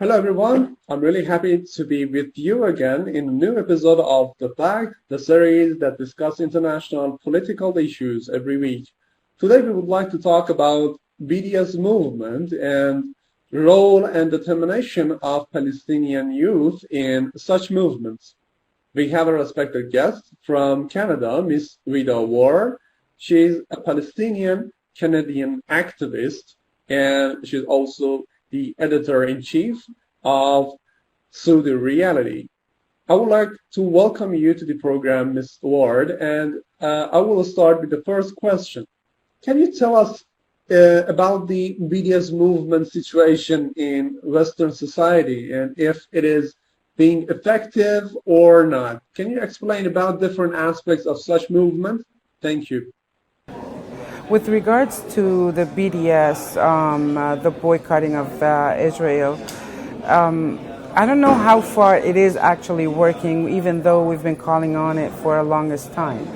Hello everyone, I'm really happy to be with you again in a new episode of The Fact, the series that discusses international political issues every week. Today we would like to talk about BDS movement and role and determination of Palestinian youth in such movements. We have a respected guest from Canada, Miss Vida Ward. She's a Palestinian Canadian activist and she's also the editor-in-chief of Saudi Reality. I would like to welcome you to the program, Ms. Ward, and I will start with the first question. Can you tell us about the BDS movement situation in Western society and if it is being effective or not? Can you explain about different aspects of such movement? Thank you. With regards to the BDS, the boycotting of Israel, I don't know how far it is actually working, even though we've been calling on it for a longest time.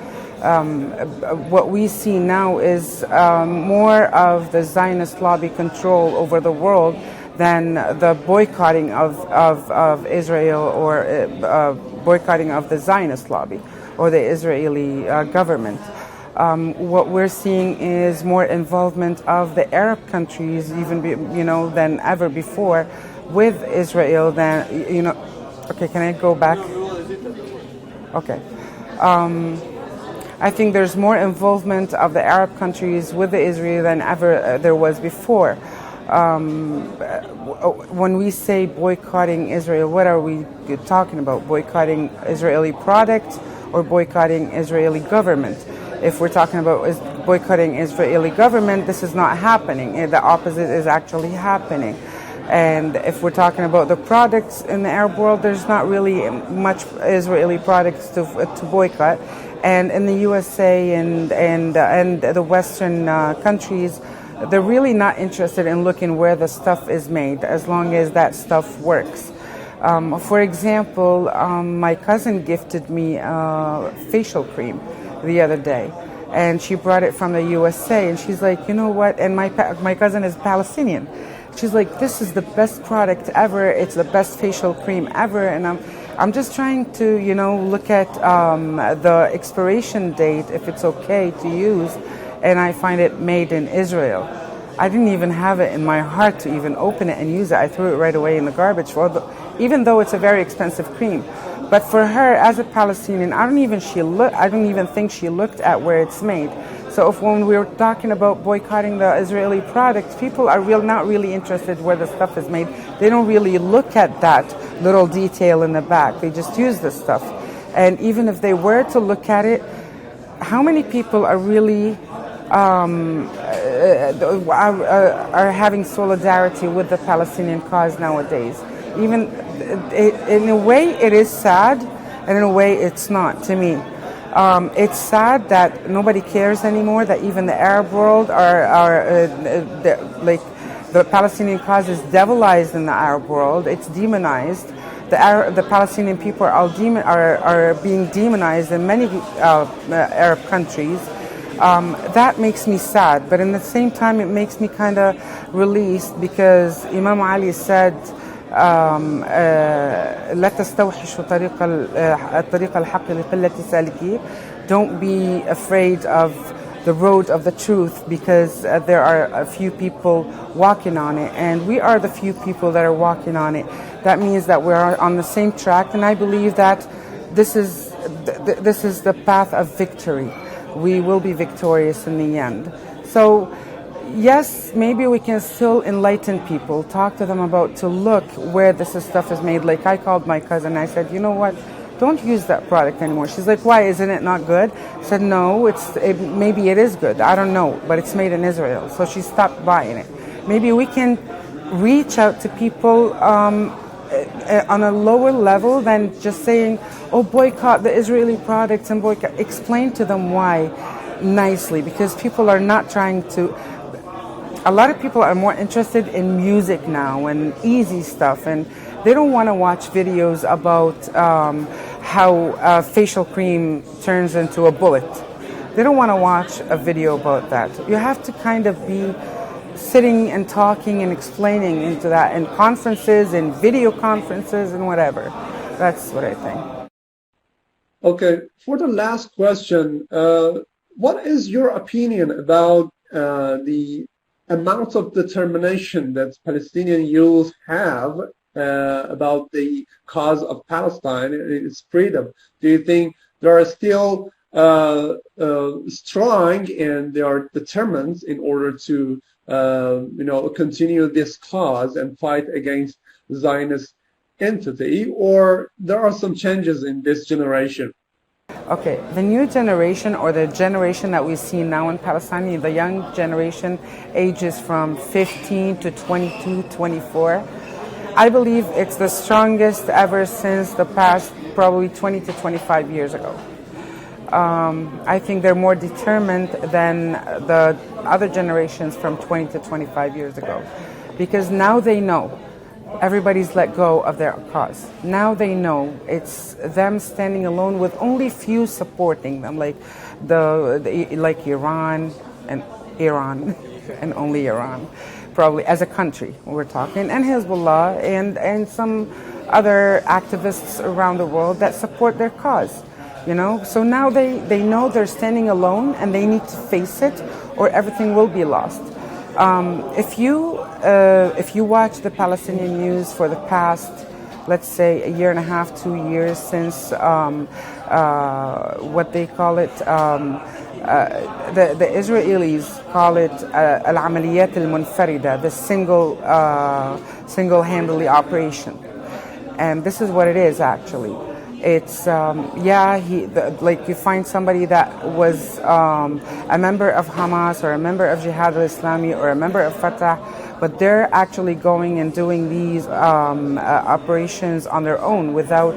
What we see now is more of the Zionist lobby control over the world than the boycotting of Israel or boycotting of the Zionist lobby or the Israeli government. What we're seeing is more involvement of the Arab countries, than ever before, with Israel. Okay, can I go back? Okay. I think there's more involvement of the Arab countries with the Israel than ever there was before. When we say boycotting Israel, what are we talking about? Boycotting Israeli products or boycotting Israeli government? If we're talking about boycotting Israeli government, this is not happening. The opposite is actually happening. And if we're talking about the products in the Arab world, there's not really much Israeli products to boycott. And in the USA and the Western countries, they're really not interested in looking where the stuff is made, as long as that stuff works. For example, my cousin gifted me facial cream the other day, and she brought it from the USA, and she's like, you know what, and my cousin is Palestinian. She's like, this is the best product ever, it's the best facial cream ever. And I'm just trying to look at the expiration date, if it's okay to use, and I find it made in Israel. I didn't even have it in my heart to even open it and use it. I threw it right away in the garbage, even though it's a very expensive cream. But for her, as a Palestinian, I don't even think she looked at where it's made. So when we were talking about boycotting the Israeli products, people are not really interested where the stuff is made. They don't really look at that little detail in the back. They just use the stuff. And even if they were to look at it, how many people are really are having solidarity with the Palestinian cause nowadays? Even in a way, it is sad, and in a way, it's not to me. It's sad that nobody cares anymore. That even the Arab world the Palestinian cause is devilized in the Arab world. It's demonized. The Palestinian people are being demonized in many Arab countries. That makes me sad, but in the same time, it makes me kind of released, because Imam Ali said, لا تستوحشوا الطريق الحق لقلة سالكيه. Don't be afraid of the road of the truth, because there are a few people walking on it, and we are the few people that are walking on it. That means that we are on the same track, and I believe that this is the path of victory. We will be victorious in the end. So yes, maybe we can still enlighten people, talk to them about to look where this stuff is made. Like, I called my cousin, I said, you know what, don't use that product anymore. She's like, why, isn't it not good? I said, no, maybe it is good, I don't know, but it's made in Israel. So she stopped buying it. Maybe we can reach out to people on a lower level than just saying, oh, boycott the Israeli products and boycott. Explain to them why nicely, because people are not trying to. A lot of people are more interested in music now and easy stuff, and they don't want to watch videos about how facial cream turns into a bullet. They don't want to watch a video about that. You have to kind of be sitting and talking and explaining into that in conferences, in video conferences, and whatever. That's what I think. Okay, for the last question, what is your opinion about the amount of determination that Palestinian youth have about the cause of Palestine and its freedom? Do you think they are still strong and they are determined in order to continue this cause and fight against Zionist entity, or there are some changes in this generation? Okay, the new generation, or the generation that we see now in Palestine, the young generation, ages from 15 to 22, 24, I believe it's the strongest ever since the past probably 20 to 25 years ago. I think they're more determined than the other generations from 20 to 25 years ago, because now they know everybody's let go of their cause. Now they know it's them standing alone with only few supporting them, like Iran and only Iran, probably as a country we're talking, and Hezbollah and some other activists around the world that support their cause. So now they know they're standing alone and they need to face it, or everything will be lost. If you watch the Palestinian news for the past, let's say, a year and a half, 2 years since what they call it, the Israelis call it al-amaliyat al-munfarida, the single-handedly operation, and this is what it is actually. It's like you find somebody that was a member of Hamas or a member of Jihad al-Islami or a member of Fatah, but they're actually going and doing these operations on their own without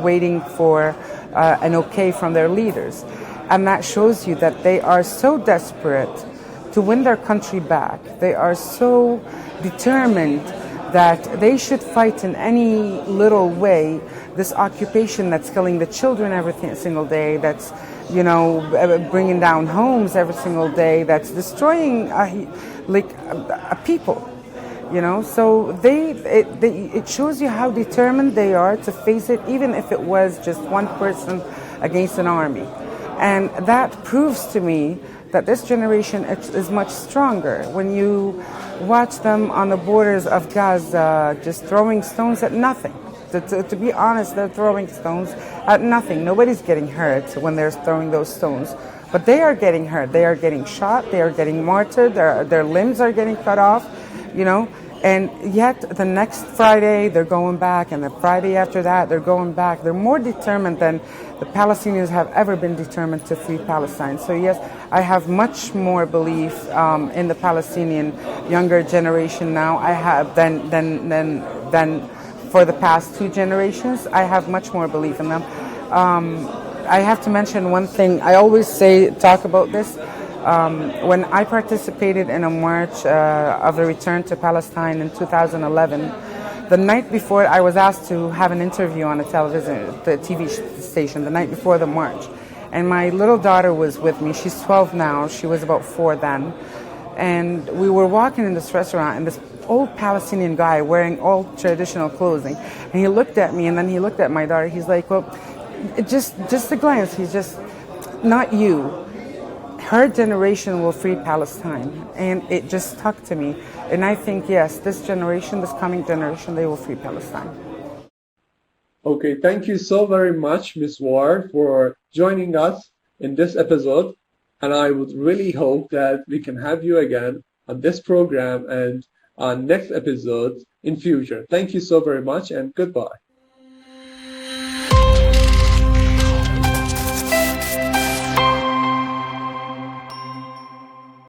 waiting for an okay from their leaders. And that shows you that they are so desperate to win their country back. They are so determined that they should fight in any little way this occupation that's killing the children every single day, that's bringing down homes every single day, that's destroying a people. So it shows you how determined they are to face it, even if it was just one person against an army. And that proves to me that this generation is much stronger. When you watch them on the borders of Gaza just throwing stones at nothing. To be honest, they're throwing stones at nothing. Nobody's getting hurt when they're throwing those stones. But they are getting hurt. They are getting shot. They are getting martyred. Their limbs are getting cut off, And yet the next Friday they're going back, and the Friday after that they're going back. They're more determined than the Palestinians have ever been determined to free Palestine. So yes, I have much more belief in the Palestinian younger generation now. I have than for the past 2 generations. I have much more belief in them. I have to mention one thing. I always talk about this. When I participated in a march of the return to Palestine in 2011, the night before, I was asked to have an interview on the TV station, the night before the march. And my little daughter was with me. She's 12 now. She was about 4 then. And we were walking in this restaurant, and this old Palestinian guy wearing all traditional clothing, and he looked at me, and then he looked at my daughter. He's like, well, just a glance. He's just, not you. Her generation will free Palestine. And it just stuck to me. And I think, yes, this coming generation, they will free Palestine. Okay, thank you so very much, Ms. Ward, for joining us in this episode. And I would really hope that we can have you again on this program and on next episodes in future. Thank you so very much, and goodbye.